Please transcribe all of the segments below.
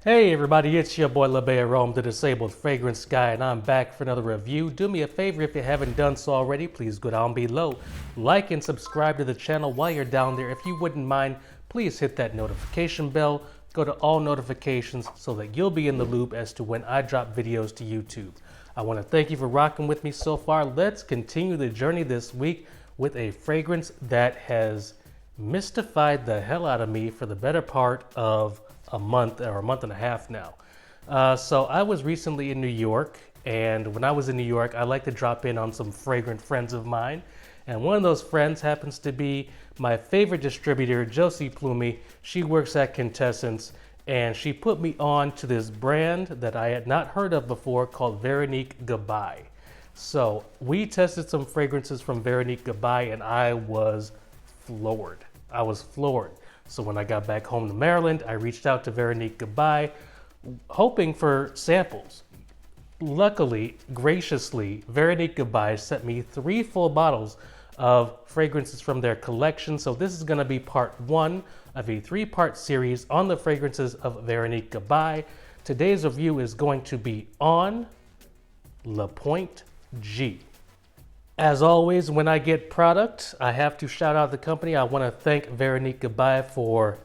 Hey everybody, it's your boy labbearome, the disabled fragrance guy, and I'm back for another review. Do me a favor if you haven't done so already, please go down below, like and subscribe to the channel. While you're down there, if you wouldn't mind, please hit that notification bell, go to all notifications so that you'll be in the loop as to when I drop videos to YouTube. I want to thank you for rocking with me so far. Let's continue the journey this week with a fragrance that has mystified the hell out of me for the better part of a month or a month and a half now. So I was recently in New York, and when I was in New York, I like to drop in on some fragrant friends of mine. And one of those friends happens to be my favorite distributor, Josie Plumey. She works at Quintessence, and she put me on to this brand that I had not heard of before called Veronique Goodbye. So we tested some fragrances from Veronique Goodbye, and I was floored. I was floored. So when I got back home to Maryland, I reached out to Veronique Goodbye, hoping for samples. Luckily, graciously, Veronique Goodbye sent me 3 full bottles of fragrances from their collection. So this is going to be part 1 of a 3-part series on the fragrances of Veronique Goodbye. Today's review is going to be on La Pointe G. As always, when I get product, I have to shout out the company. I want to thank Veronique Goodbye for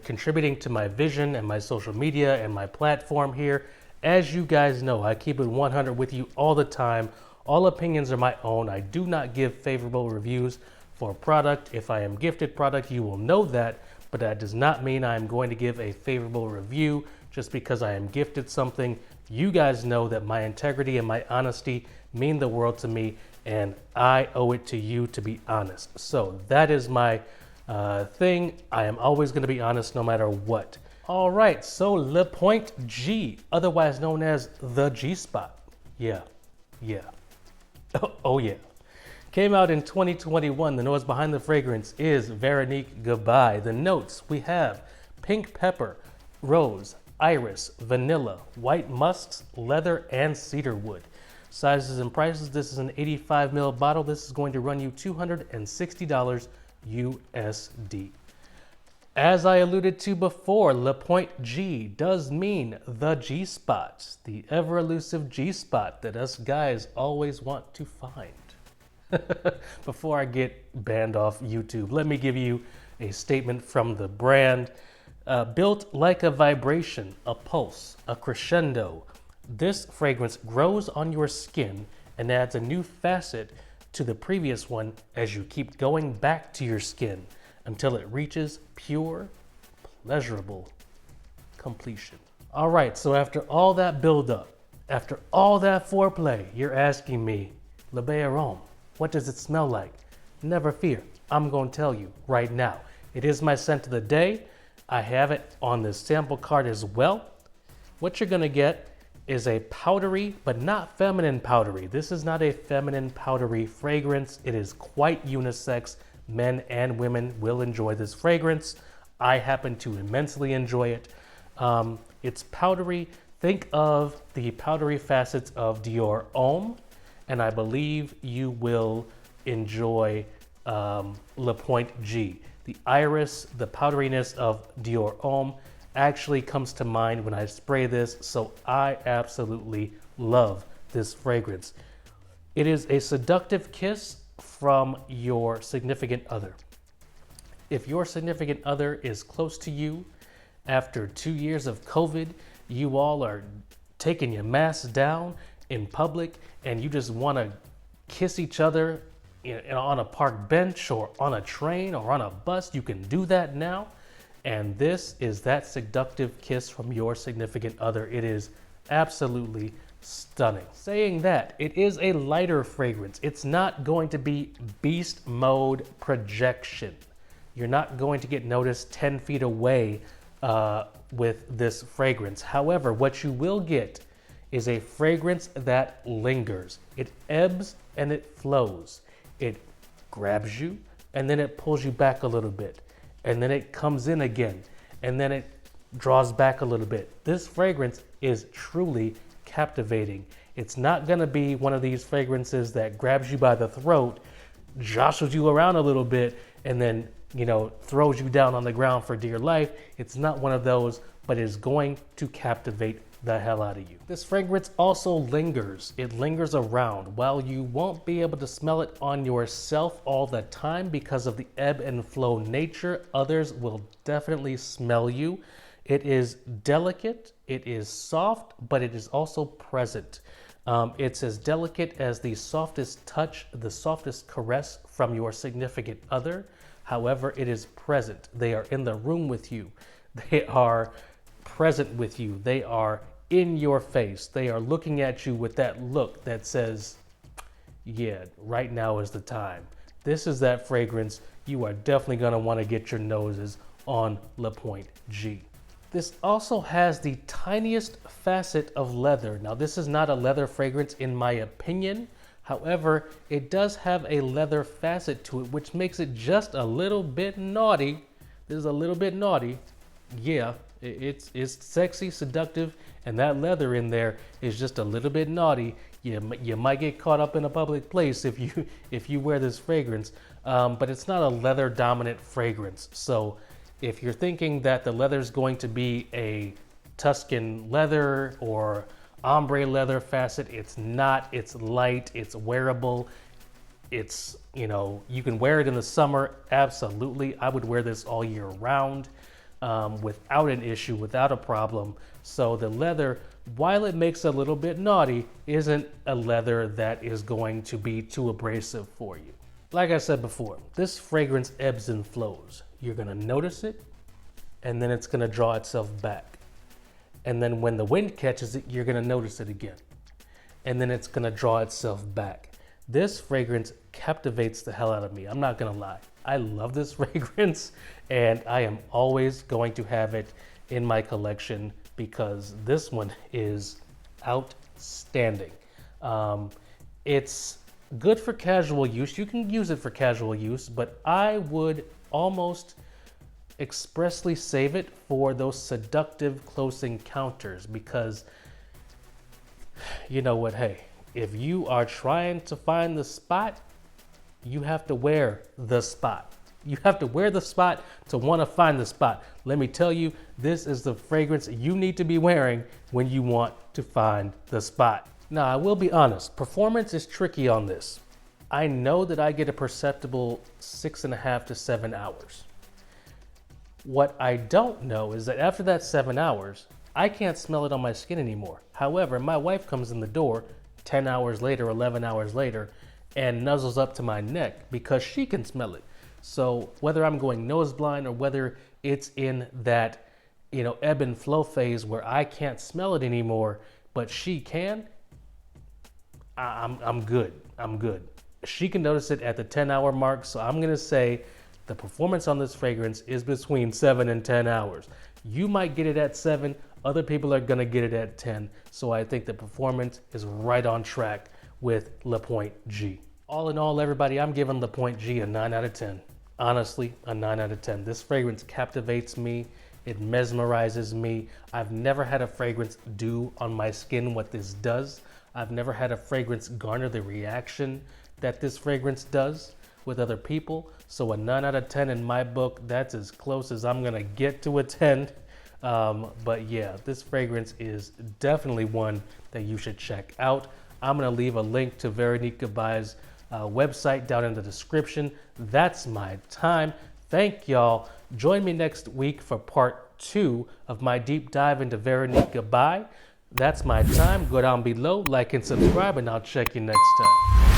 contributing to my vision and my social media and my platform here. As you guys know, I keep it 100 with you all the time. All opinions are my own. I do not give favorable reviews for product. If I am gifted product, you will know that, but that does not mean I am going to give a favorable review just because I am gifted something. You guys know that my integrity and my honesty mean the world to me, and I owe it to you to be honest. So that is my thing. I am always going to be honest no matter what. All right, so La Pointe G, otherwise known as the G-Spot. Yeah. Oh yeah. Came out in 2021. The nose behind the fragrance is Veronique Goodbye. The notes we have pink pepper, rose, iris, vanilla, white musks, leather, and cedarwood. Sizes and prices, this is an 85 ml bottle. This is going to run you $260 USD. As I alluded to before, La Pointe G does mean the G-Spot, the ever elusive G-Spot that us guys always want to find. Before I get banned off YouTube, let me give you a statement from the brand. Built like a vibration, a pulse, a crescendo, this fragrance grows on your skin and adds a new facet to the previous one as you keep going back to your skin until it reaches pure, pleasurable completion. All right, so after all that build-up, after all that foreplay, you're asking me, labbearome, what does it smell like? Never fear, I'm going to tell you right now. It is my scent of the day. I have it on the sample card as well. What you're going to get is a powdery, but not feminine powdery. This is not a feminine powdery fragrance. It is quite unisex. Men and women will enjoy this fragrance. I happen to immensely enjoy it. It's powdery. Think of the powdery facets of Dior Homme, and I believe you will enjoy La Pointe G. The iris, the powderiness of Dior Homme actually comes to mind when I spray this, so I absolutely love this fragrance. It is a seductive kiss from your significant other. If your significant other is close to you, after 2 years of COVID, you all are taking your masks down in public and you just want to kiss each other on a park bench or on a train or on a bus, you can do that now. And this is that seductive kiss from your significant other. It is absolutely stunning. Saying that, it is a lighter fragrance. It's not going to be beast mode projection. You're not going to get noticed 10 feet away with this fragrance. However, what you will get is a fragrance that lingers. It ebbs and it flows. It grabs you and then it pulls you back a little bit. And then it comes in again, and then it draws back a little bit. This fragrance is truly captivating. It's not gonna be one of these fragrances that grabs you by the throat, jostles you around a little bit, and then, throws you down on the ground for dear life. It's not one of those, but it is going to captivate the hell out of you. This fragrance also lingers. It lingers around. While you won't be able to smell it on yourself all the time because of the ebb and flow nature, others will definitely smell you. It is delicate, it is soft, but it is also present. It's as delicate as the softest touch, the softest caress from your significant other. However, it is present. They are in the room with you. They are present with you. They are in your face. They are looking at you with that look that says, yeah, right now is the time. This is that fragrance. You are definitely going to want to get your noses on Le Point G. This also has the tiniest facet of leather. Now, this is not a leather fragrance in my opinion. However, it does have a leather facet to it, which makes it just a little bit naughty. This is a little bit naughty. Yeah, it's sexy, seductive, and that leather in there is just a little bit naughty. You might get caught up in a public place if you wear this fragrance, but it's not a leather dominant fragrance. So if you're thinking that the leather is going to be a Tuscan leather or ombre leather facet, it's not. It's light, it's wearable. It's, you can wear it in the summer. Absolutely. I would wear this all year round without an issue, without a problem. So the leather, while it makes a little bit naughty, isn't a leather that is going to be too abrasive for you. Like I said before, this fragrance ebbs and flows. You're going to notice it, and then it's going to draw itself back. And then when the wind catches it, you're going to notice it again. And then it's going to draw itself back. This fragrance captivates the hell out of me. I'm not going to lie. I love this fragrance, and I am always going to have it in my collection because this one is outstanding. It's good for casual use. You can use it for casual use, but I would almost expressly save it for those seductive close encounters because you know what, hey, if you are trying to find the spot, you have to wear the spot. You have to wear the spot to want to find the spot. Let me tell you, this is the fragrance you need to be wearing when you want to find the spot. Now, I will be honest, performance is tricky on this. I know that I get a perceptible 6.5 to 7 hours. What I don't know is that after that 7 hours, I can't smell it on my skin anymore. However, my wife comes in the door 10 hours later, 11 hours later, and nuzzles up to my neck because she can smell it. So whether I'm going nose blind or whether it's in that, ebb and flow phase where I can't smell it anymore, but she can, I'm good. I'm good. She can notice it at the 10-hour mark, so I'm going to say the performance on this fragrance is between 7 and 10 hours. You might get it at 7, other people are going to get it at 10, so I think the performance is right on track with Le Point G. All in all, everybody, I'm giving Le Point G a 9 out of 10. Honestly, a 9 out of 10. This fragrance captivates me. It mesmerizes me. I've never had a fragrance do on my skin what this does. I've never had a fragrance garner the reaction that this fragrance does with other people. So a 9 out of 10 in my book, that's as close as I'm gonna get to a 10. But yeah, this fragrance is definitely one that you should check out. I'm gonna leave a link to Veronique Gabai's website down in the description. That's my time. Thank y'all. Join me next week for part 2 of my deep dive into Veronique Gabai. That's my time. Go down below, like and subscribe, and I'll check you next time.